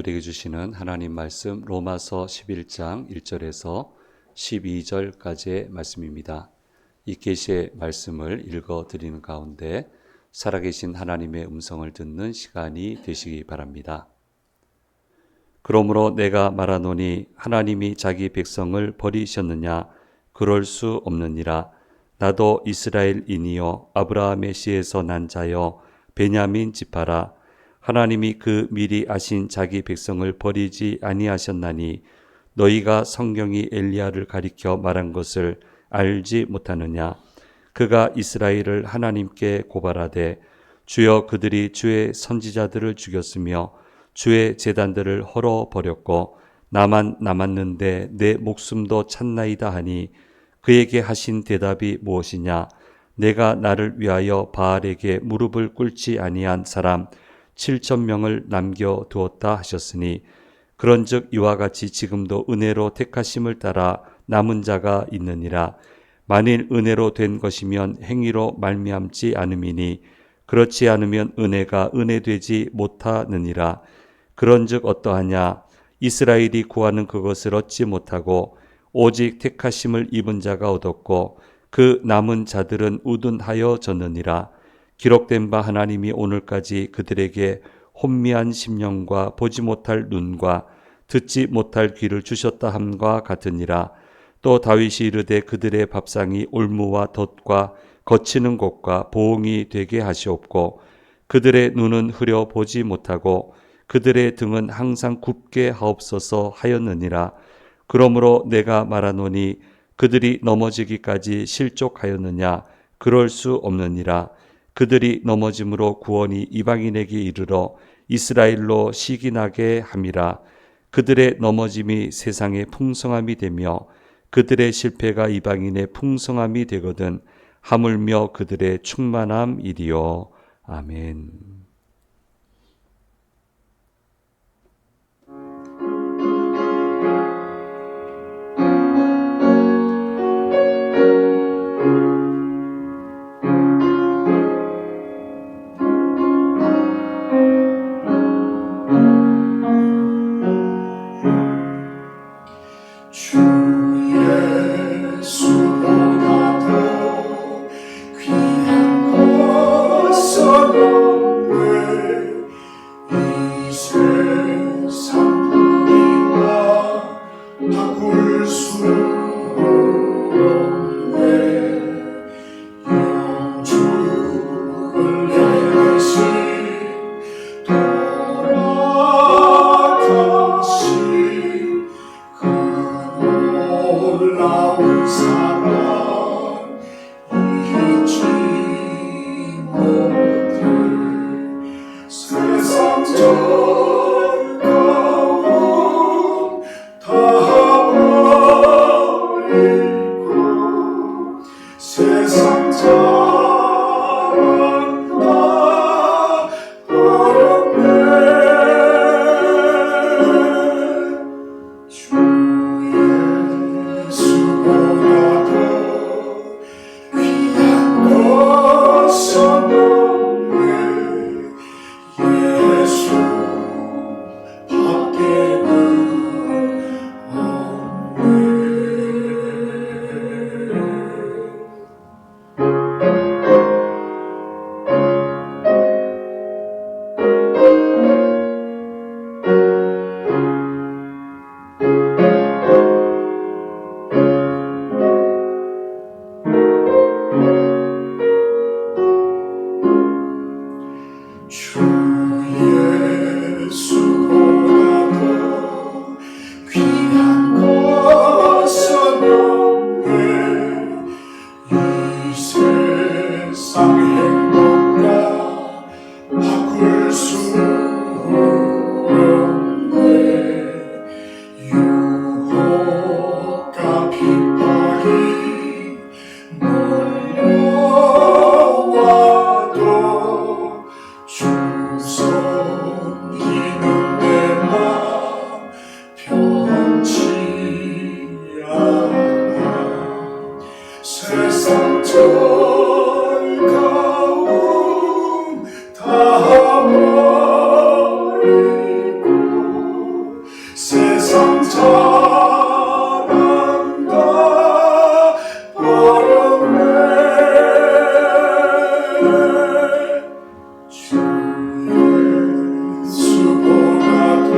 우리에게 주시는 하나님 말씀 로마서 11장 1절에서 12절까지의 말씀입니다. 이 계시의 말씀을 읽어 드리는 가운데 살아계신 하나님의 음성을 듣는 시간이 되시기 바랍니다. 그러므로 내가 말하노니 하나님이 자기 백성을 버리셨느냐? 그럴 수 없느니라. 나도 이스라엘인이요 아브라함의 씨에서 난 자여 베냐민 지파라. 하나님이 그 미리 아신 자기 백성을 버리지 아니하셨나니 너희가 성경이 엘리야를 가리켜 말한 것을 알지 못하느냐? 그가 이스라엘을 하나님께 고발하되 주여 그들이 주의 선지자들을 죽였으며 주의 제단들을 헐어버렸고 나만 남았는데 내 목숨도 찼나이다 하니 그에게 하신 대답이 무엇이냐? 내가 나를 위하여 바알에게 무릎을 꿇지 아니한 사람 7,000명을 남겨두었다 하셨으니 그런즉 이와 같이 지금도 은혜로 택하심을 따라 남은 자가 있느니라. 만일 은혜로 된 것이면 행위로 말미암지 않음이니 그렇지 않으면 은혜가 은혜되지 못하느니라. 그런즉 어떠하냐? 이스라엘이 구하는 그것을 얻지 못하고 오직 택하심을 입은 자가 얻었고 그 남은 자들은 우둔하여졌느니라. 기록된 바 하나님이 오늘까지 그들에게 혼미한 심령과 보지 못할 눈과 듣지 못할 귀를 주셨다 함과 같으니라. 또 다윗이 이르되 그들의 밥상이 올무와 덫과 거치는 곳과 보응이 되게 하시옵고 그들의 눈은 흐려 보지 못하고 그들의 등은 항상 굽게 하옵소서 하였느니라. 그러므로 내가 말하노니 그들이 넘어지기까지 실족하였느냐? 그럴 수 없느니라. 그들이 넘어짐으로 구원이 이방인에게 이르러 이스라엘로 시기나게 함이라. 그들의 넘어짐이 세상의 풍성함이 되며 그들의 실패가 이방인의 풍성함이 되거든 하물며 그들의 충만함이리요. 아멘. 주 예수보다 더 귀한 것은 없네. 세상 자랑과 버렸네. 주 예수보다 더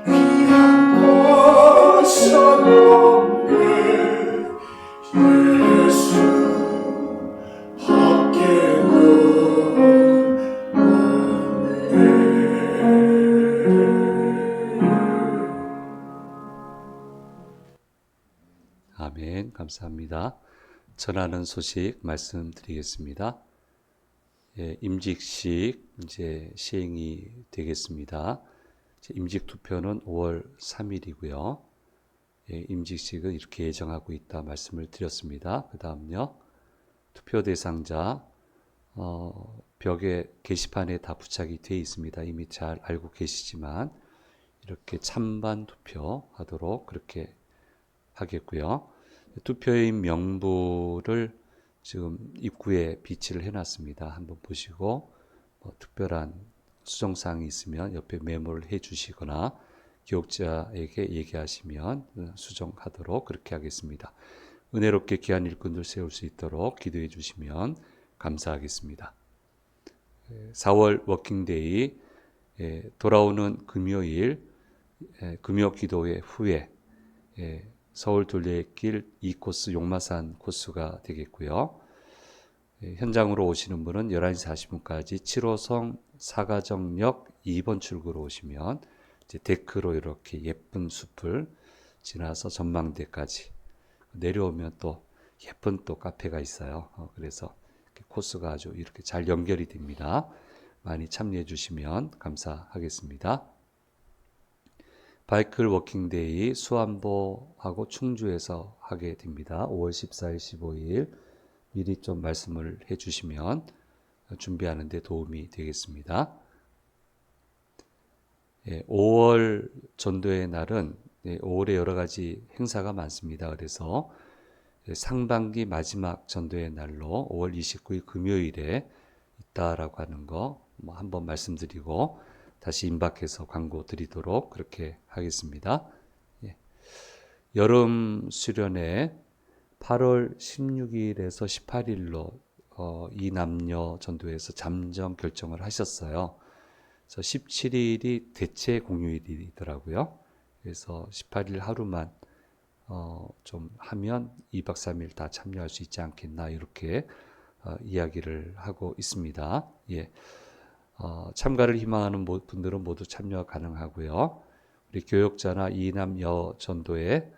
귀한 것은 없네. 예수 밖에는 없네. 아멘. 감사합니다. 전하는 소식 말씀드리겠습니다. 임직식 이제 시행이 되겠습니다. 임직 투표는 5월 3일이고요. 임직식은 이렇게 예정하고 있다 말씀을 드렸습니다. 그 다음요. 투표 대상자 벽에 게시판에 다 부착이 되어 있습니다. 이미 잘 알고 계시지만 이렇게 찬반 투표하도록 그렇게 하겠고요. 투표인 명부를 지금 입구에 비치를 해놨습니다. 한번 보시고 특별한 수정사항이 있으면 옆에 메모를 해주시거나 기록자에게 얘기하시면 수정하도록 그렇게 하겠습니다. 은혜롭게 귀한 일꾼들 세울 수 있도록 기도해 주시면 감사하겠습니다. 4월 워킹데이 돌아오는 금요일 금요 기도회 후에 서울 둘레길 2코스 용마산 코스가 되겠고요. 현장으로 오시는 분은 11시 40분까지 7호선 사가정역 2번 출구로 오시면 이제 데크로 이렇게 예쁜 숲을 지나서 전망대까지 내려오면 또 예쁜 또 카페가 있어요. 그래서 코스가 아주 이렇게 잘 연결이 됩니다. 많이 참여해 주시면 감사하겠습니다. 바이클 워킹데이 수안보하고 충주에서 하게 됩니다. 5월 14일, 15일 미리 좀 말씀을 해주시면 준비하는 데 도움이 되겠습니다. 5월 전도의 날은 5월에 여러 가지 행사가 많습니다. 그래서 상반기 마지막 전도의 날로 5월 29일 금요일에 있다라고 하는 거 한번 말씀드리고 다시 임박해서 광고 드리도록 그렇게 하겠습니다. 여름 수련회 8월 16일에서 18일로 이 남녀 전도에서 잠정 결정을 하셨어요. 그래서 17일이 대체 공휴일이더라고요. 그래서 18일 하루만 좀 하면 2박 3일 다 참여할 수 있지 않겠나 이렇게 이야기를 하고 있습니다. 참가를 희망하는 분들은 모두 참여 가능하고요. 우리 교역자나 이남여 전도에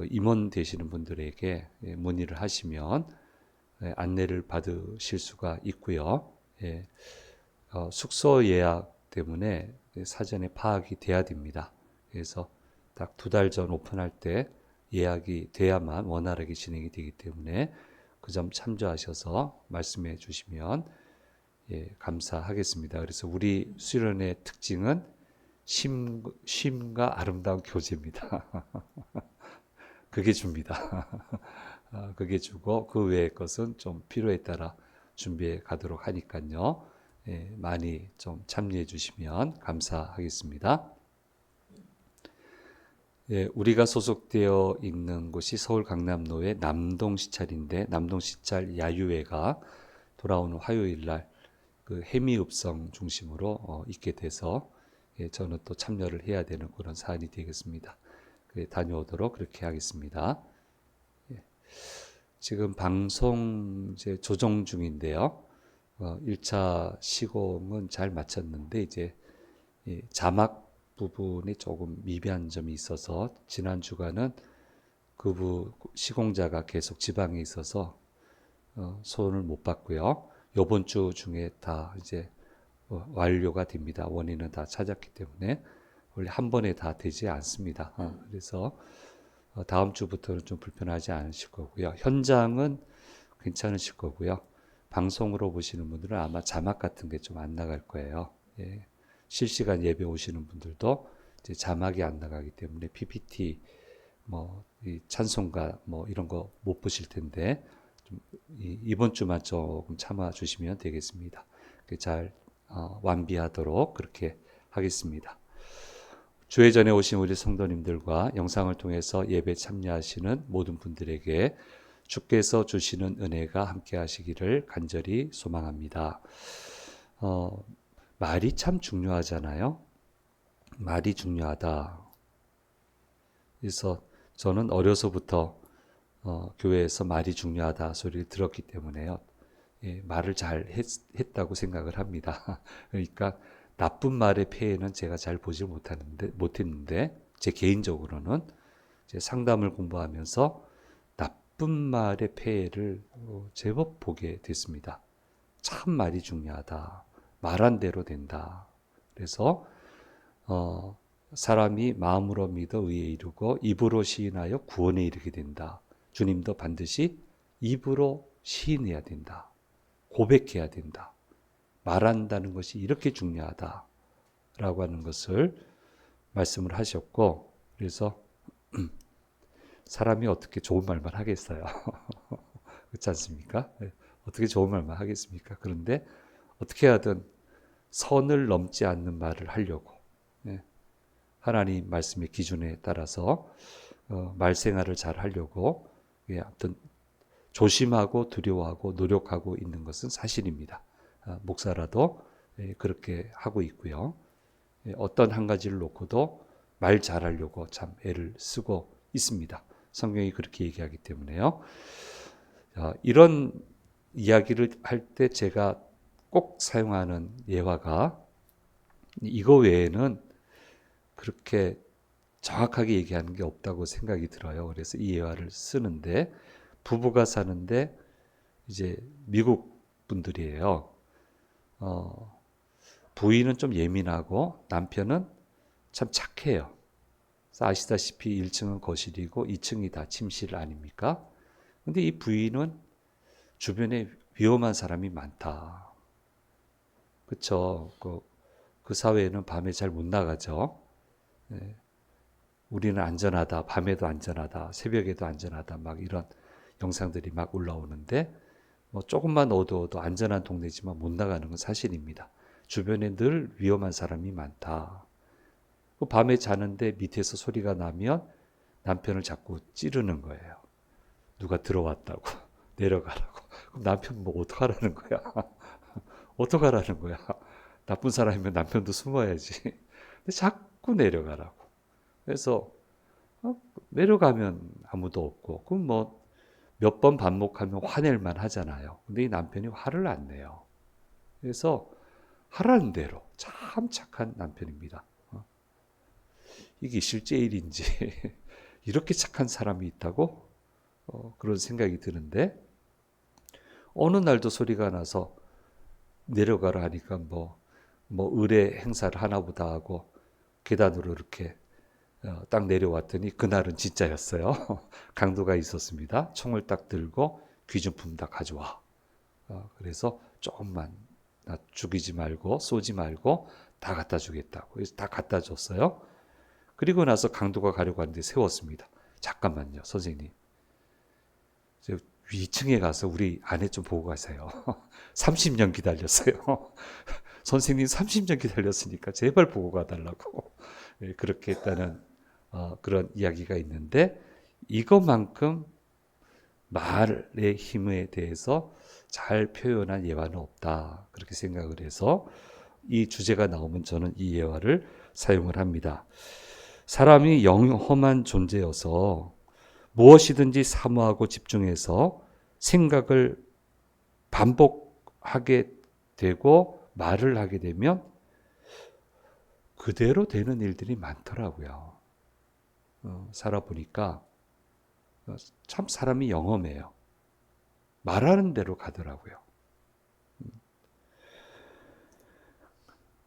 임원 되시는 분들에게 문의를 하시면 안내를 받으실 수가 있고요. 숙소 예약 때문에 사전에 파악이 돼야 됩니다. 그래서 딱 2달 전 오픈할 때 예약이 돼야만 원활하게 진행이 되기 때문에 그 점 참조하셔서 말씀해 주시면 감사하겠습니다. 그래서 우리 수련의 특징은 쉼과 아름다운 교제입니다. 그게 줍니다. 그게 주고 그 외의 것은 좀 필요에 따라 준비해 가도록 하니까요. 많이 좀 참여해 주시면 감사하겠습니다. 우리가 소속되어 있는 곳이 서울 강남로의 남동시찰인데 남동시찰 야유회가 돌아오는 화요일 날 그 해미읍성 중심으로 있게 돼서 저는 또 참여를 해야 되는 그런 사안이 되겠습니다. 다녀오도록 그렇게 하겠습니다. 지금 방송 이제 조정 중인데요. 1차 시공은 잘 마쳤는데 이제 자막 부분이 조금 미비한 점이 있어서 지난 주간은 그 시공자가 계속 지방에 있어서 손을 못 봤고요. 이번 주 중에 다 이제 완료가 됩니다. 원인은 다 찾았기 때문에 원래 한 번에 다 되지 않습니다. 그래서 다음 주부터는 좀 불편하지 않으실 거고요. 현장은 괜찮으실 거고요. 방송으로 보시는 분들은 아마 자막 같은 게 좀 안 나갈 거예요. 실시간 예배 오시는 분들도 이제 자막이 안 나가기 때문에 PPT 이 찬송가 이런 거 못 보실 텐데 좀 이번 주만 조금 참아 주시면 되겠습니다. 잘 완비하도록 그렇게 하겠습니다. 주회 전에 오신 우리 성도님들과 영상을 통해서 예배 참여하시는 모든 분들에게 주께서 주시는 은혜가 함께 하시기를 간절히 소망합니다. 말이 참 중요하잖아요. 말이 중요하다. 그래서 저는 어려서부터 교회에서 말이 중요하다 소리를 들었기 때문에요. 예, 말을 잘 했다고 생각을 합니다. 그러니까 나쁜 말의 폐해는 제가 잘 보지 못했는데 제 개인적으로는 제 상담을 공부하면서 나쁜 말의 폐해를 제법 보게 됐습니다. 참 말이 중요하다. 말한 대로 된다. 그래서 사람이 마음으로 믿어 의에 이르고 입으로 시인하여 구원에 이르게 된다. 주님도 반드시 입으로 시인해야 된다. 고백해야 된다. 말한다는 것이 이렇게 중요하다라고 하는 것을 말씀을 하셨고, 그래서 사람이 어떻게 좋은 말만 하겠어요? 그렇지 않습니까? 어떻게 좋은 말만 하겠습니까? 그런데 어떻게 하든 선을 넘지 않는 말을 하려고 하나님 말씀의 기준에 따라서 말 생활을 잘 하려고 아무튼 조심하고 두려워하고 노력하고 있는 것은 사실입니다. 목사라도 그렇게 하고 있고요. 어떤 한 가지를 놓고도 말 잘하려고 참 애를 쓰고 있습니다. 성경이 그렇게 얘기하기 때문에요. 이런 이야기를 할 때 제가 꼭 사용하는 예화가 이거 외에는 그렇게 정확하게 얘기하는 게 없다고 생각이 들어요. 그래서 이 예화를 쓰는데 부부가 사는데 이제 미국 분들이에요. 부인은 좀 예민하고 남편은 참 착해요. 아시다시피 1층은 거실이고 2층이 다 침실 아닙니까? 근데 이 부인은 주변에 위험한 사람이 많다. 그쵸? 그 사회에는 밤에 잘 못 나가죠. 네. 우리는 안전하다, 밤에도 안전하다, 새벽에도 안전하다, 막 이런 영상들이 막 올라오는데, 뭐 조금만 어두워도 안전한 동네지만 못 나가는 건 사실입니다. 주변에 늘 위험한 사람이 많다. 밤에 자는데 밑에서 소리가 나면 남편을 자꾸 찌르는 거예요. 누가 들어왔다고, 내려가라고. 그럼 남편 뭐 어떡하라는 거야? 어떡하라는 거야? 나쁜 사람이면 남편도 숨어야지. 근데 자꾸 내려가라고. 그래서 내려가면 아무도 없고, 그럼 뭐 몇 번 반복하면 화낼만 하잖아요. 근데 이 남편이 화를 안 내요. 그래서 하라는 대로 참 착한 남편입니다. 이게 실제 일인지 이렇게 착한 사람이 있다고 그런 생각이 드는데 어느 날도 소리가 나서 내려가라 하니까 뭐 의뢰 행사를 하나보다 하고 계단으로 이렇게 딱 내려왔더니 그날은 진짜였어요. 강도가 있었습니다. 총을 딱 들고 귀중품 다 가져와. 그래서 조금만 나 죽이지 말고 쏘지 말고 다 갖다 주겠다고. 그래서 다 갖다 줬어요. 그리고 나서 강도가 가려고 하는데 세웠습니다. 잠깐만요, 선생님. 위층에 가서 우리 아내 좀 보고 가세요. 30년 기다렸어요. 선생님 30년 기다렸으니까 제발 보고 가달라고. 그렇게 했다는 그런 이야기가 있는데 이것만큼 말의 힘에 대해서 잘 표현한 예화는 없다. 그렇게 생각을 해서 이 주제가 나오면 저는 이 예화를 사용을 합니다. 사람이 영험한 존재여서 무엇이든지 사모하고 집중해서 생각을 반복하게 되고 말을 하게 되면 그대로 되는 일들이 많더라고요. 살아보니까 참 사람이 영험해요. 말하는 대로 가더라고요.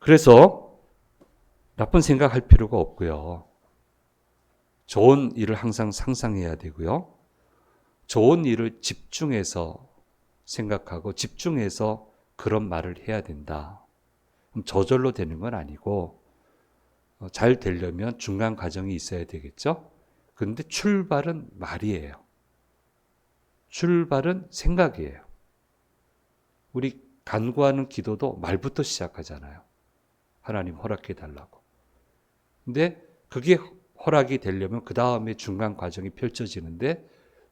그래서 나쁜 생각할 필요가 없고요. 좋은 일을 항상 상상해야 되고요. 좋은 일을 집중해서 생각하고 집중해서 그런 말을 해야 된다. 그럼 저절로 되는 건 아니고 잘 되려면 중간 과정이 있어야 되겠죠. 그런데 출발은 말이에요. 출발은 생각이에요. 우리 간구하는 기도도 말부터 시작하잖아요. 하나님 허락해 달라고. 근데 그게 허락이 되려면 그 다음에 중간 과정이 펼쳐지는데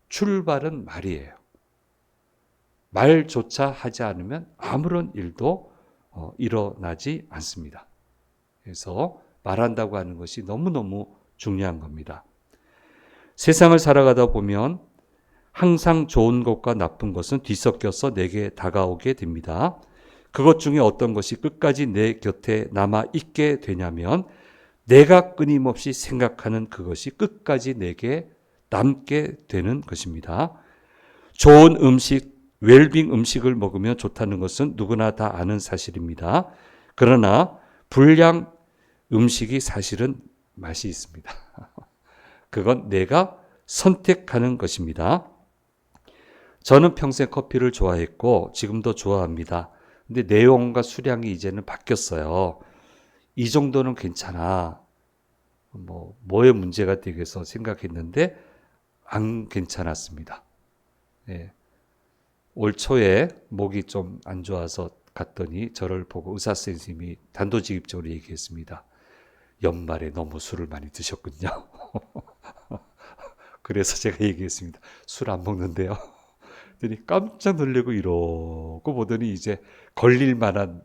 출발은 말이에요. 말조차 하지 않으면 아무런 일도 일어나지 않습니다. 그래서 말한다고 하는 것이 너무너무 중요한 겁니다. 세상을 살아가다 보면 항상 좋은 것과 나쁜 것은 뒤섞여서 내게 다가오게 됩니다. 그것 중에 어떤 것이 끝까지 내 곁에 남아 있게 되냐면 내가 끊임없이 생각하는 그것이 끝까지 내게 남게 되는 것입니다. 좋은 음식, 웰빙 음식을 먹으면 좋다는 것은 누구나 다 아는 사실입니다. 그러나 불량 음식이 사실은 맛이 있습니다. 그건 내가 선택하는 것입니다. 저는 평생 커피를 좋아했고 지금도 좋아합니다. 근데 내용과 수량이 이제는 바뀌었어요. 이 정도는 괜찮아. 뭐의 문제가 되겠어 생각했는데 안 괜찮았습니다. 예. 올 초에 목이 좀 안 좋아서 갔더니 저를 보고 의사 선생님이 단도직입적으로 얘기했습니다. 연말에 너무 술을 많이 드셨군요. 그래서 제가 얘기했습니다. 술 안 먹는데요. 그랬더니 깜짝 놀라고 이러고 보더니 이제 걸릴 만한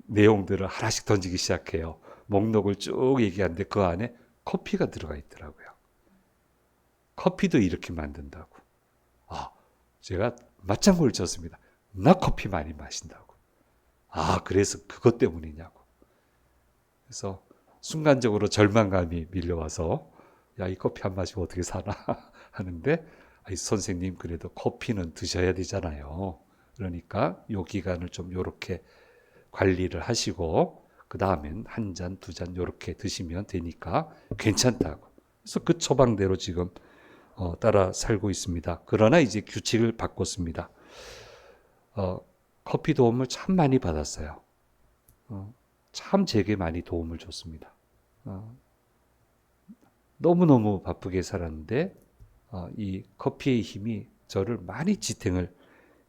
내용들을 하나씩 던지기 시작해요. 목록을 쭉 얘기하는데 그 안에 커피가 들어가 있더라고요. 커피도 이렇게 만든다고. 제가 맞장구를 쳤습니다. 나 커피 많이 마신다고. 그래서 그것 때문이냐고. 그래서 순간적으로 절망감이 밀려와서 야, 이 커피 한 마시고 어떻게 사나 하는데 선생님 그래도 커피는 드셔야 되잖아요. 그러니까 요 기간을 좀 요렇게 관리를 하시고 그 다음엔 한 잔, 두 잔 요렇게 드시면 되니까 괜찮다고. 그래서 그 처방대로 지금 따라 살고 있습니다. 그러나 이제 규칙을 바꿨습니다. 커피 도움을 참 많이 받았어요. 참 제게 많이 도움을 줬습니다. 너무너무 바쁘게 살았는데 이 커피의 힘이 저를 많이 지탱을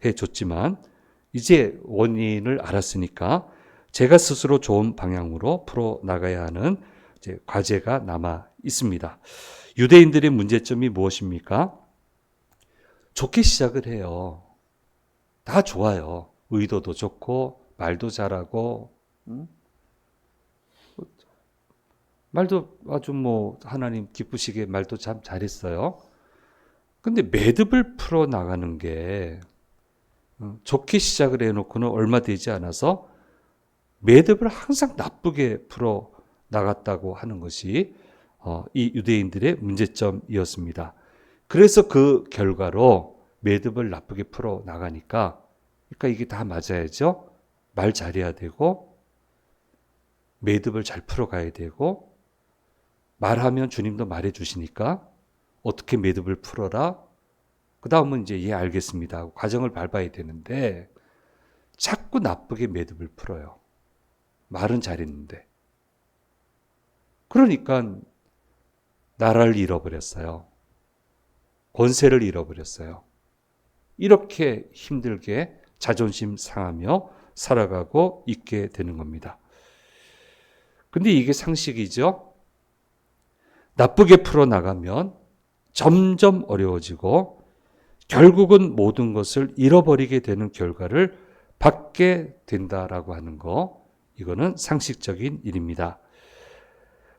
해줬지만 이제 원인을 알았으니까 제가 스스로 좋은 방향으로 풀어나가야 하는 이제 과제가 남아 있습니다. 유대인들의 문제점이 무엇입니까? 좋게 시작을 해요. 다 좋아요. 의도도 좋고 말도 잘하고 말도 아주 하나님 기쁘시게 말도 참 잘했어요. 근데 매듭을 풀어나가는 게 좋게 시작을 해놓고는 얼마 되지 않아서 매듭을 항상 나쁘게 풀어나갔다고 하는 것이 이 유대인들의 문제점이었습니다. 그래서 그 결과로 매듭을 나쁘게 풀어나가니까 그러니까 이게 다 맞아야죠. 말 잘해야 되고 매듭을 잘 풀어가야 되고 말하면 주님도 말해주시니까 어떻게 매듭을 풀어라? 그 다음은 이제 예 알겠습니다 하고 과정을 밟아야 되는데 자꾸 나쁘게 매듭을 풀어요. 말은 잘했는데. 그러니까 나라를 잃어버렸어요. 권세를 잃어버렸어요. 이렇게 힘들게 자존심 상하며 살아가고 있게 되는 겁니다. 근데 이게 상식이죠. 나쁘게 풀어나가면 점점 어려워지고 결국은 모든 것을 잃어버리게 되는 결과를 받게 된다라고 하는 거, 이거는 상식적인 일입니다.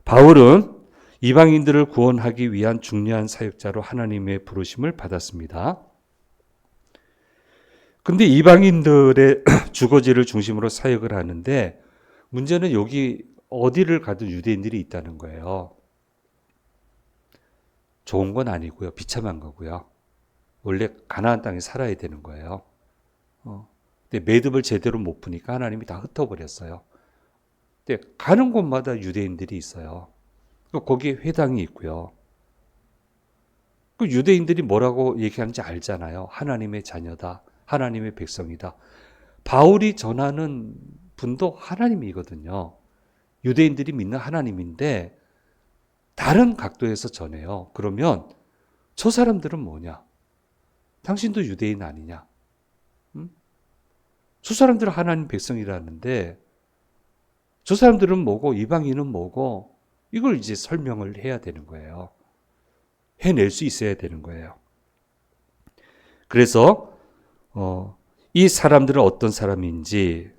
바울은 이방인들을 구원하기 위한 중요한 사역자로 하나님의 부르심을 받았습니다. 근데 이방인들의 주거지를 중심으로 사역을 하는데 문제는 여기 어디를 가도 유대인들이 있다는 거예요. 좋은 건 아니고요. 비참한 거고요. 원래 가나안 땅에 살아야 되는 거예요. 근데 매듭을 제대로 못 푸니까 하나님이 다 흩어버렸어요. 근데 가는 곳마다 유대인들이 있어요. 거기에 회당이 있고요. 그 유대인들이 뭐라고 얘기하는지 알잖아요. 하나님의 자녀다. 하나님의 백성이다. 바울이 전하는 분도 하나님이거든요. 유대인들이 믿는 하나님인데 다른 각도에서 전해요. 그러면 저 사람들은 뭐냐? 당신도 유대인 아니냐? 저 사람들은 하나님 백성이라는데 저 사람들은 뭐고 이방인은 뭐고 이걸 이제 설명을 해야 되는 거예요. 해낼 수 있어야 되는 거예요. 그래서 이 사람들은 어떤 사람인지,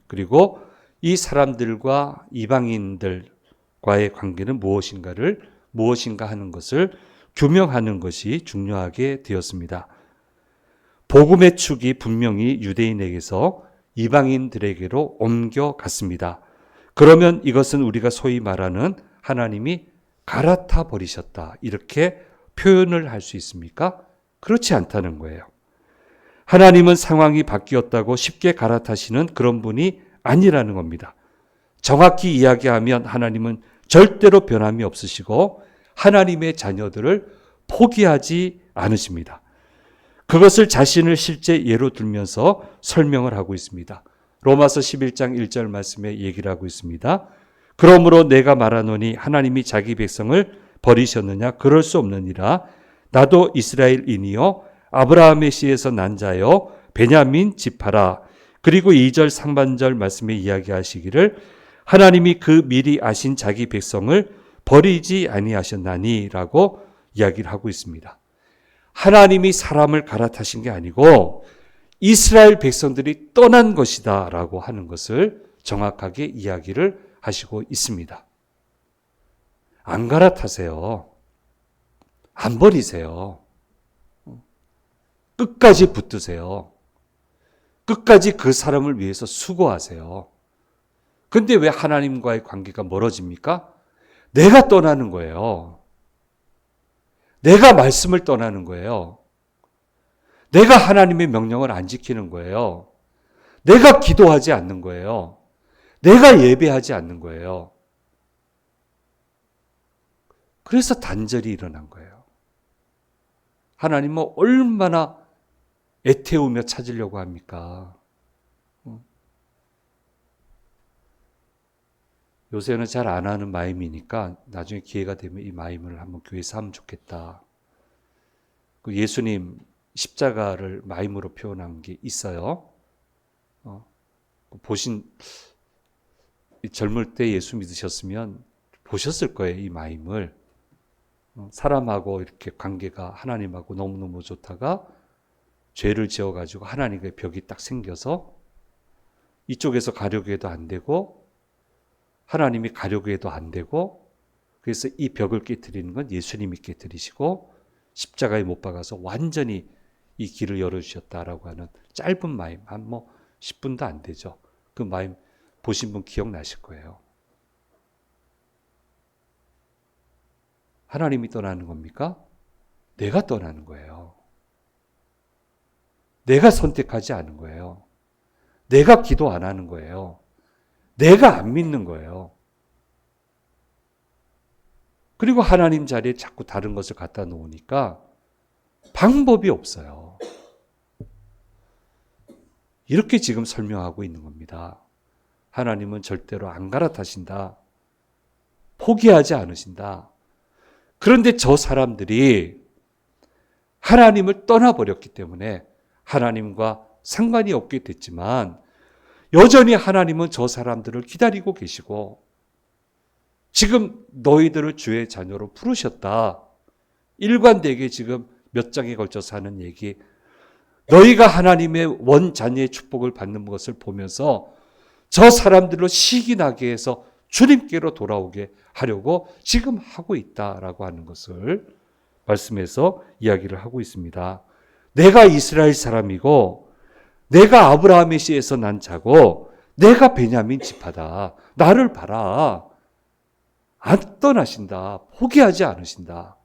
그리고 이 사람들과 이방인들과의 관계는 무엇인가 하는 것을 규명하는 것이 중요하게 되었습니다. 복음의 축이 분명히 유대인에게서 이방인들에게로 옮겨갔습니다. 그러면 이것은 우리가 소위 말하는 하나님이 갈아타 버리셨다, 이렇게 표현을 할 수 있습니까? 그렇지 않다는 거예요. 하나님은 상황이 바뀌었다고 쉽게 갈아타시는 그런 분이 아니라는 겁니다. 정확히 이야기하면 하나님은 절대로 변함이 없으시고 하나님의 자녀들을 포기하지 않으십니다. 그것을 자신을 실제 예로 들면서 설명을 하고 있습니다. 로마서 11장 1절 말씀에 얘기를 하고 있습니다. 그러므로 내가 말하노니 하나님이 자기 백성을 버리셨느냐? 그럴 수 없느니라. 나도 이스라엘인이요 아브라함의 씨에서 난 자요 베냐민 지파라. 그리고 2절 상반절 말씀에 이야기하시기를 하나님이 그 미리 아신 자기 백성을 버리지 아니하셨나니 라고 이야기를 하고 있습니다. 하나님이 사람을 갈아타신 게 아니고 이스라엘 백성들이 떠난 것이다 라고 하는 것을 정확하게 이야기를 하시고 있습니다. 안 갈아타세요. 안 버리세요. 끝까지 붙드세요. 끝까지 그 사람을 위해서 수고하세요. 근데 왜 하나님과의 관계가 멀어집니까? 내가 떠나는 거예요. 내가 말씀을 떠나는 거예요. 내가 하나님의 명령을 안 지키는 거예요. 내가 기도하지 않는 거예요. 내가 예배하지 않는 거예요. 그래서 단절이 일어난 거예요. 하나님은 얼마나 애태우며 찾으려고 합니까? 요새는 잘 안 하는 마임이니까 나중에 기회가 되면 이 마임을 한번 교회에서 하면 좋겠다. 예수님 십자가를 마임으로 표현한 게 있어요. 보신 젊을 때 예수 믿으셨으면 보셨을 거예요, 이 마임을. 사람하고 이렇게 관계가 하나님하고 너무너무 좋다가 죄를 지어가지고 하나님과의 벽이 딱 생겨서 이쪽에서 가려고 해도 안 되고 하나님이 가려고 해도 안 되고, 그래서 이 벽을 깨트리는 건 예수님이 깨트리시고 십자가에 못 박아서 완전히 이 길을 열어주셨다라고 하는 짧은 마임, 한 10분도 안 되죠. 그 마임 보신 분 기억나실 거예요. 하나님이 떠나는 겁니까? 내가 떠나는 거예요. 내가 선택하지 않은 거예요. 내가 기도 안 하는 거예요. 내가 안 믿는 거예요. 그리고 하나님 자리에 자꾸 다른 것을 갖다 놓으니까 방법이 없어요. 이렇게 지금 설명하고 있는 겁니다. 하나님은 절대로 안 갈아타신다. 포기하지 않으신다. 그런데 저 사람들이 하나님을 떠나버렸기 때문에 하나님과 상관이 없게 됐지만 여전히 하나님은 저 사람들을 기다리고 계시고 지금 너희들을 주의 자녀로 부르셨다. 일관되게 지금 몇 장에 걸쳐서 하는 얘기, 너희가 하나님의 원자녀의 축복을 받는 것을 보면서 저 사람들로 시기 나게 해서 주님께로 돌아오게 하려고 지금 하고 있다라고 하는 것을 말씀에서 이야기를 하고 있습니다. 내가 이스라엘 사람이고 내가 아브라함의 씨에서 난 자고 내가 베냐민 지파다. 나를 봐라. 안 떠나신다. 포기하지 않으신다.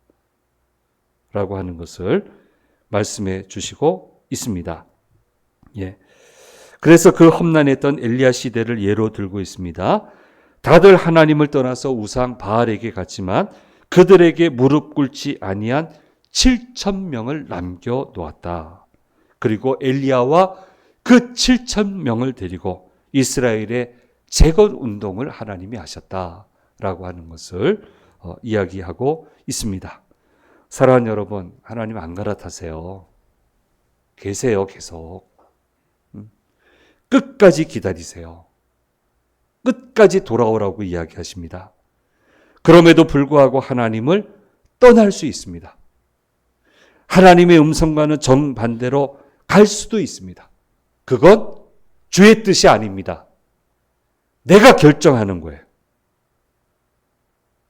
라고 하는 것을 말씀해 주시고 있습니다. 예. 그래서 그 험난했던 엘리야 시대를 예로 들고 있습니다. 다들 하나님을 떠나서 우상 바알에게 갔지만 그들에게 무릎 꿇지 아니한 7,000명을 남겨 놓았다. 그리고 엘리야와 그 7,000명을 데리고 이스라엘의 재건 운동을 하나님이 하셨다라고 하는 것을 이야기하고 있습니다. 사랑하는 여러분, 하나님 안 갈아타세요. 계세요, 계속. 끝까지 기다리세요. 끝까지 돌아오라고 이야기하십니다. 그럼에도 불구하고 하나님을 떠날 수 있습니다. 하나님의 음성과는 정반대로 갈 수도 있습니다. 그건 주의 뜻이 아닙니다. 내가 결정하는 거예요.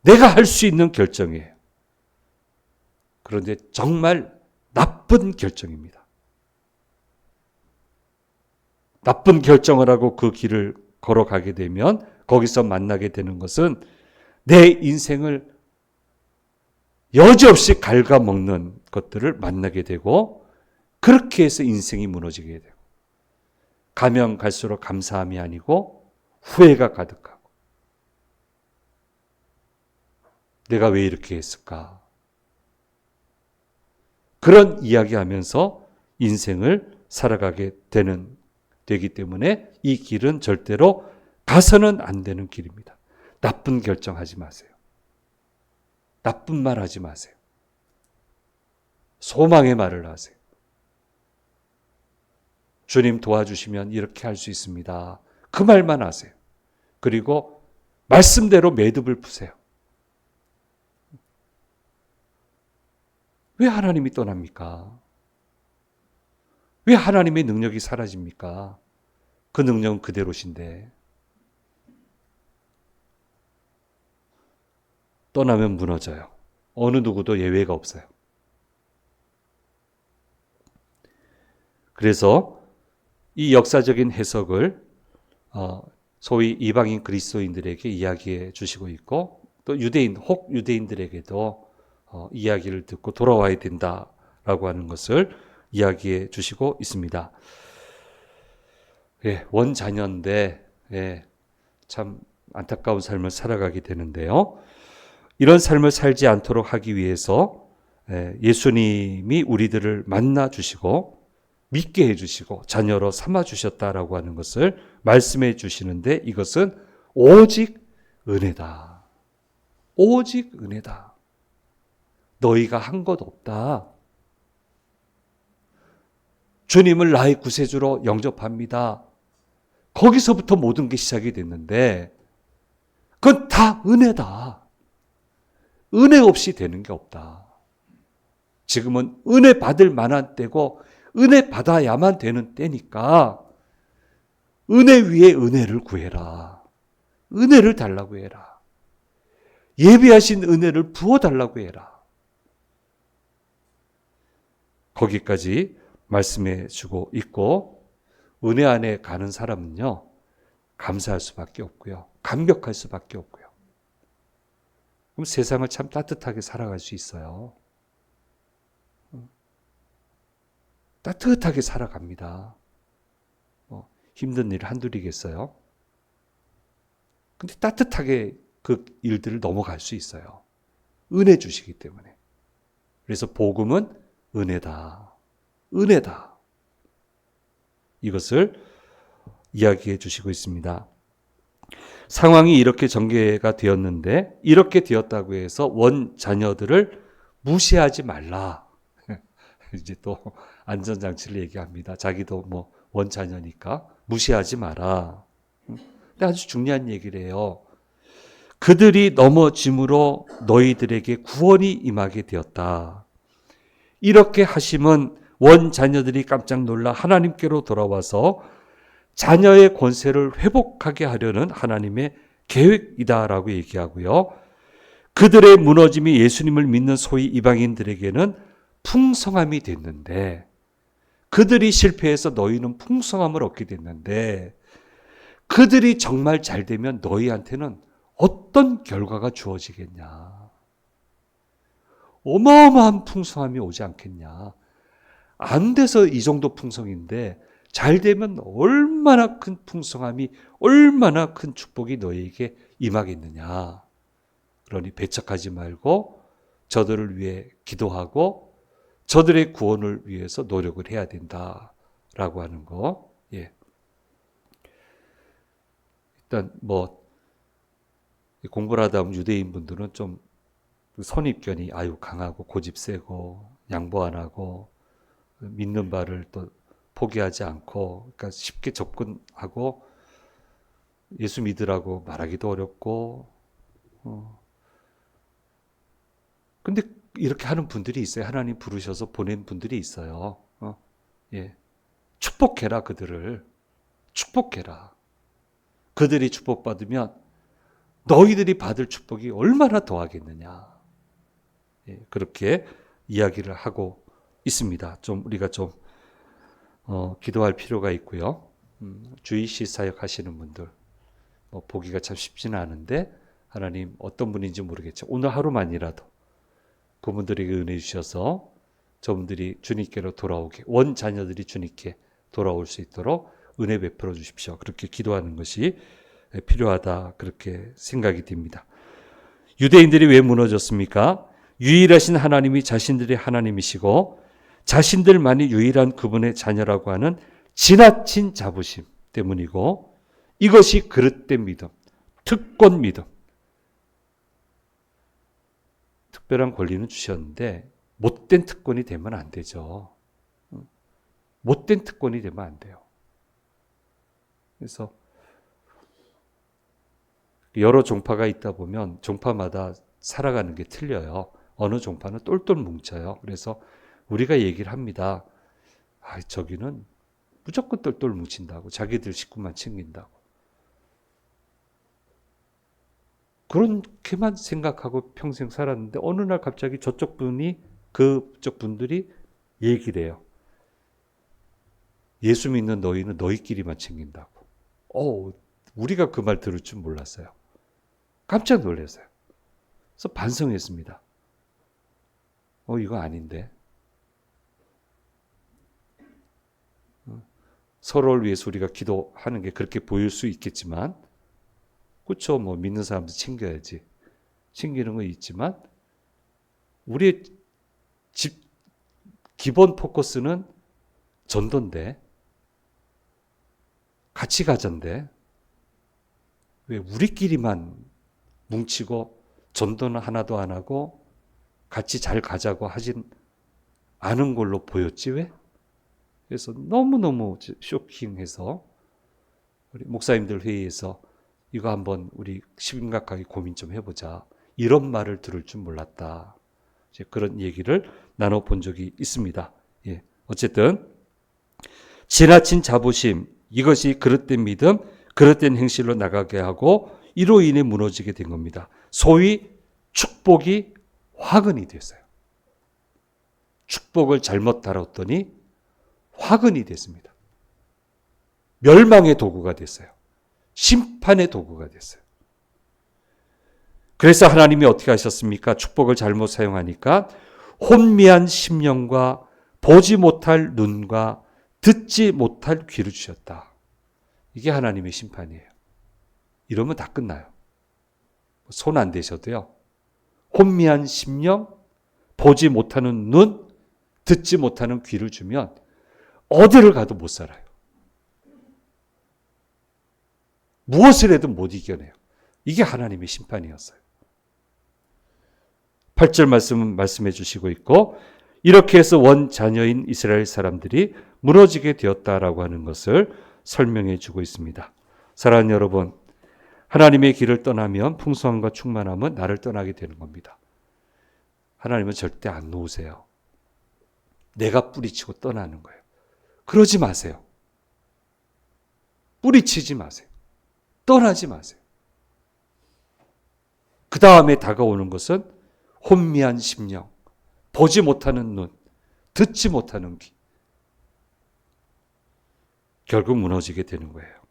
내가 할 수 있는 결정이에요. 그런데 정말 나쁜 결정입니다. 나쁜 결정을 하고 그 길을 걸어가게 되면 거기서 만나게 되는 것은 내 인생을 여지없이 갉아먹는 것들을 만나게 되고 그렇게 해서 인생이 무너지게 되고 가면 갈수록 감사함이 아니고 후회가 가득하고 내가 왜 이렇게 했을까? 그런 이야기하면서 인생을 살아가게 되기 때문에 이 길은 절대로 가서는 안 되는 길입니다. 나쁜 결정하지 마세요. 나쁜 말 하지 마세요. 소망의 말을 하세요. 주님 도와주시면 이렇게 할 수 있습니다. 그 말만 하세요. 그리고 말씀대로 매듭을 푸세요. 왜 하나님이 떠납니까? 왜 하나님의 능력이 사라집니까? 그 능력은 그대로신데. 떠나면 무너져요. 어느 누구도 예외가 없어요. 그래서 이 역사적인 해석을 소위 이방인 그리스도인들에게 이야기해 주시고 있고 또 유대인, 혹 유대인들에게도 이야기를 듣고 돌아와야 된다라고 하는 것을 이야기해 주시고 있습니다. 예, 원자녀인데 참 안타까운 삶을 살아가게 되는데요. 이런 삶을 살지 않도록 하기 위해서 예수님이 우리들을 만나 주시고 믿게 해주시고 자녀로 삼아 주셨다라고 하는 것을 말씀해 주시는데 이것은 오직 은혜다. 오직 은혜다. 너희가 한 것 없다. 주님을 나의 구세주로 영접합니다. 거기서부터 모든 게 시작이 됐는데 그건 다 은혜다. 은혜 없이 되는 게 없다. 지금은 은혜 받을 만한 때고 은혜 받아야만 되는 때니까 은혜 위에 은혜를 구해라. 은혜를 달라고 해라. 예비하신 은혜를 부어달라고 해라. 거기까지 말씀해 주고 있고 은혜 안에 가는 사람은요. 감사할 수밖에 없고요. 감격할 수밖에 없고요. 그럼 세상을 참 따뜻하게 살아갈 수 있어요. 따뜻하게 살아갑니다. 힘든 일 한둘이겠어요? 근데 따뜻하게 그 일들을 넘어갈 수 있어요. 은혜 주시기 때문에. 그래서 복음은 은혜다. 은혜다. 이것을 이야기해 주시고 있습니다. 상황이 이렇게 전개가 되었는데 이렇게 되었다고 해서 원 자녀들을 무시하지 말라. 이제 또 안전장치를 얘기합니다. 자기도 뭐 원자녀니까 무시하지 마라. 근데 아주 중요한 얘기를 해요. 그들이 넘어짐으로 너희들에게 구원이 임하게 되었다. 이렇게 하심은 원자녀들이 깜짝 놀라 하나님께로 돌아와서 자녀의 권세를 회복하게 하려는 하나님의 계획이다라고 얘기하고요. 그들의 무너짐이 예수님을 믿는 소위 이방인들에게는 풍성함이 됐는데 그들이 실패해서 너희는 풍성함을 얻게 됐는데 그들이 정말 잘 되면 너희한테는 어떤 결과가 주어지겠냐. 어마어마한 풍성함이 오지 않겠냐. 안 돼서 이 정도 풍성인데 잘 되면 얼마나 큰 풍성함이 얼마나 큰 축복이 너희에게 임하겠느냐. 그러니 배척하지 말고 저들을 위해 기도하고 저들의 구원을 위해서 노력을 해야 된다라고 하는 거. 예. 일단 뭐 공부를 하다 보면 유대인 분들은 좀 선입견이 아유 강하고 고집 세고 양보 안 하고 믿는 바를 또 포기하지 않고 그러니까 쉽게 접근하고 예수 믿으라고 말하기도 어렵고 이렇게 하는 분들이 있어요. 하나님 부르셔서 보낸 분들이 있어요. 예. 축복해라, 그들을. 축복해라. 그들이 축복받으면 너희들이 받을 축복이 얼마나 더하겠느냐. 예, 그렇게 이야기를 하고 있습니다. 우리가 기도할 필요가 있고요. 주의시 사역 하시는 분들, 보기가 참 쉽지는 않은데, 하나님 어떤 분인지 모르겠죠. 오늘 하루만이라도 그분들에게 은혜 주셔서 저분들이 주님께로 돌아오게, 원 자녀들이 주님께 돌아올 수 있도록 은혜 베풀어 주십시오. 그렇게 기도하는 것이 필요하다, 그렇게 생각이 듭니다. 유대인들이 왜 무너졌습니까? 유일하신 하나님이 자신들의 하나님이시고 자신들만이 유일한 그분의 자녀라고 하는 지나친 자부심 때문이고, 이것이 그릇된 믿음, 특권 믿음. 특별한 권리는 주셨는데 못된 특권이 되면 안 되죠. 못된 특권이 되면 안 돼요. 그래서 여러 종파가 있다 보면 종파마다 살아가는 게 틀려요. 어느 종파는 똘똘 뭉쳐요. 그래서 우리가 얘기를 합니다. 저기는 무조건 똘똘 뭉친다고. 자기들 식구만 챙긴다고. 그렇게만 생각하고 평생 살았는데 어느 날 갑자기 그쪽 분들이 얘기를 해요. 예수 믿는 너희는 너희끼리만 챙긴다고. 우리가 그 말 들을 줄 몰랐어요. 깜짝 놀랐어요. 그래서 반성했습니다. 이거 아닌데. 서로를 위해서 우리가 기도하는 게 그렇게 보일 수 있겠지만, 그렇죠. 믿는 사람도 챙겨야지. 챙기는 건 있지만, 우리의 기본 포커스는 전도인데, 같이 가자인데, 왜 우리끼리만 뭉치고 전도는 하나도 안 하고 같이 잘 가자고 하진 않은 걸로 보였지 왜? 그래서 너무너무 쇼킹해서 우리 목사님들 회의에서 이거 한번 우리 심각하게 고민 좀 해보자. 이런 말을 들을 줄 몰랐다. 이제 그런 얘기를 나눠본 적이 있습니다. 예. 어쨌든 지나친 자부심, 이것이 그릇된 믿음, 그릇된 행실로 나가게 하고 이로 인해 무너지게 된 겁니다. 소위 축복이 화근이 됐어요. 축복을 잘못 다뤘더니 화근이 됐습니다. 멸망의 도구가 됐어요. 심판의 도구가 됐어요. 그래서 하나님이 어떻게 하셨습니까? 축복을 잘못 사용하니까 혼미한 심령과 보지 못할 눈과 듣지 못할 귀를 주셨다. 이게 하나님의 심판이에요. 이러면 다 끝나요. 손 안 대셔도요. 혼미한 심령, 보지 못하는 눈, 듣지 못하는 귀를 주면 어디를 가도 못 살아요. 무엇을 해도 못 이겨내요. 이게 하나님의 심판이었어요. 8절 말씀은 말씀해 주시고 있고, 이렇게 해서 원 자녀인 이스라엘 사람들이 무너지게 되었다라고 하는 것을 설명해 주고 있습니다. 사랑하는 여러분, 하나님의 길을 떠나면 풍성함과 충만함은 나를 떠나게 되는 겁니다. 하나님은 절대 안 놓으세요. 내가 뿌리치고 떠나는 거예요. 그러지 마세요. 뿌리치지 마세요. 떠나지 마세요. 그 다음에 다가오는 것은 혼미한 심령, 보지 못하는 눈, 듣지 못하는 귀. 결국 무너지게 되는 거예요.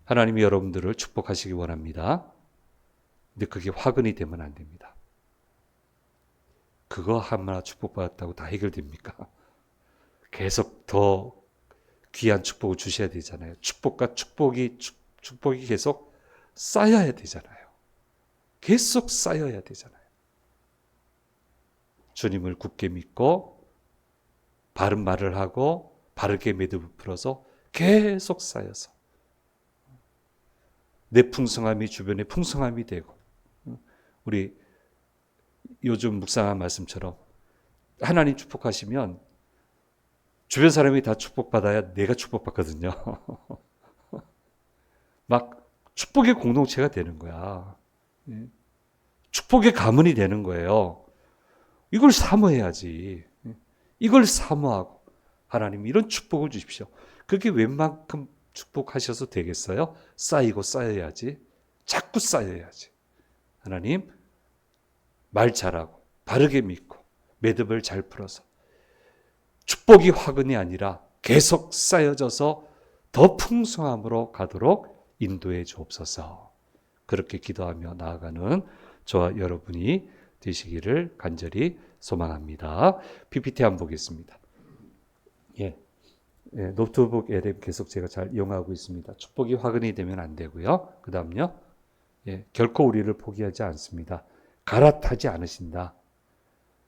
하나님이 여러분들을 축복하시기 원합니다. 근데 그게 화근이 되면 안 됩니다. 그거 하나 축복받았다고 다 해결됩니까? 계속 더 귀한 축복을 주셔야 되잖아요. 축복과 축복이 계속 쌓여야 되잖아요. 계속 쌓여야 되잖아요. 주님을 굳게 믿고 바른 말을 하고 바르게 매듭을 풀어서 계속 쌓여서 내 풍성함이 주변에 풍성함이 되고, 우리 요즘 묵상한 말씀처럼 하나님 축복하시면 주변 사람이 다 축복받아야 내가 축복받거든요. 막 축복의 공동체가 되는 거야. 축복의 가문이 되는 거예요. 이걸 사모해야지. 이걸 사모하고 하나님 이런 축복을 주십시오. 그게 웬만큼 축복하셔서 되겠어요? 쌓이고 쌓여야지. 자꾸 쌓여야지. 하나님 말 잘하고 바르게 믿고 매듭을 잘 풀어서 축복이 화근이 아니라 계속 쌓여져서 더 풍성함으로 가도록 인도해 주옵소서. 그렇게 기도하며 나아가는 저와 여러분이 되시기를 간절히 소망합니다. PPT 한번 보겠습니다. 노트북 앱 계속 제가 잘 이용하고 있습니다. 축복이 화근이 되면 안 되고요. 그 다음요. 결코 우리를 포기하지 않습니다. 갈아타지 않으신다.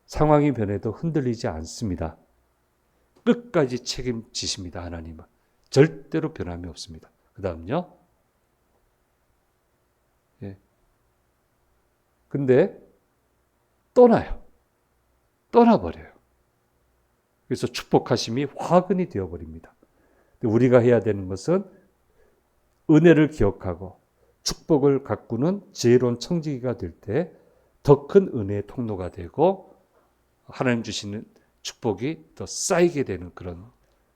상황이 변해도 흔들리지 않습니다. 끝까지 책임지십니다. 하나님은. 절대로 변함이 없습니다. 그 다음요. 근데 떠나요. 떠나버려요. 그래서 축복하심이 화근이 되어버립니다. 우리가 해야 되는 것은 은혜를 기억하고 축복을 가꾸는 지혜로운 청지기가 될 때 더 큰 은혜의 통로가 되고 하나님 주시는 축복이 더 쌓이게 되는 그런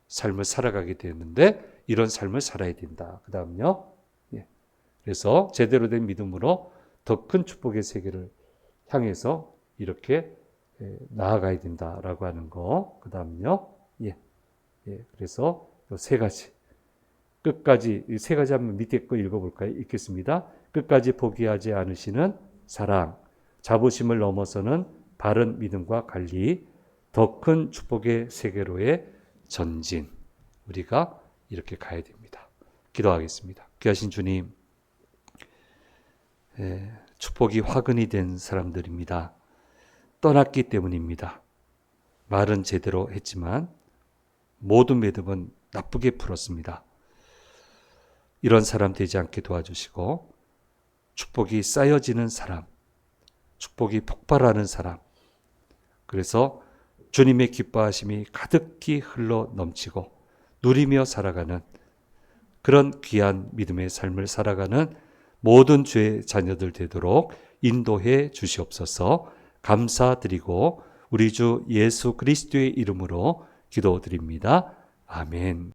삶을 살아가게 되는데 이런 삶을 살아야 된다. 그 다음요. 그래서 제대로 된 믿음으로 더 큰 축복의 세계를 향해서 이렇게 나아가야 된다라고 하는 거. 그 다음요. 그래서 세 가지. 끝까지, 이 세 가지 한번 밑에 거 읽어볼까요? 읽겠습니다. 끝까지 포기하지 않으시는 사랑, 자부심을 넘어서는 바른 믿음과 관리, 더 큰 축복의 세계로의 전진. 우리가 이렇게 가야 됩니다. 기도하겠습니다. 귀하신 주님, 축복이 화근이 된 사람들입니다. 떠났기 때문입니다. 말은 제대로 했지만 모든 매듭은 나쁘게 풀었습니다. 이런 사람 되지 않게 도와주시고 축복이 쌓여지는 사람, 축복이 폭발하는 사람, 그래서 주님의 기뻐하심이 가득히 흘러 넘치고 누리며 살아가는 그런 귀한 믿음의 삶을 살아가는 모든 주의 자녀들 되도록 인도해 주시옵소서. 감사드리고 우리 주 예수 그리스도의 이름으로 기도드립니다. 아멘.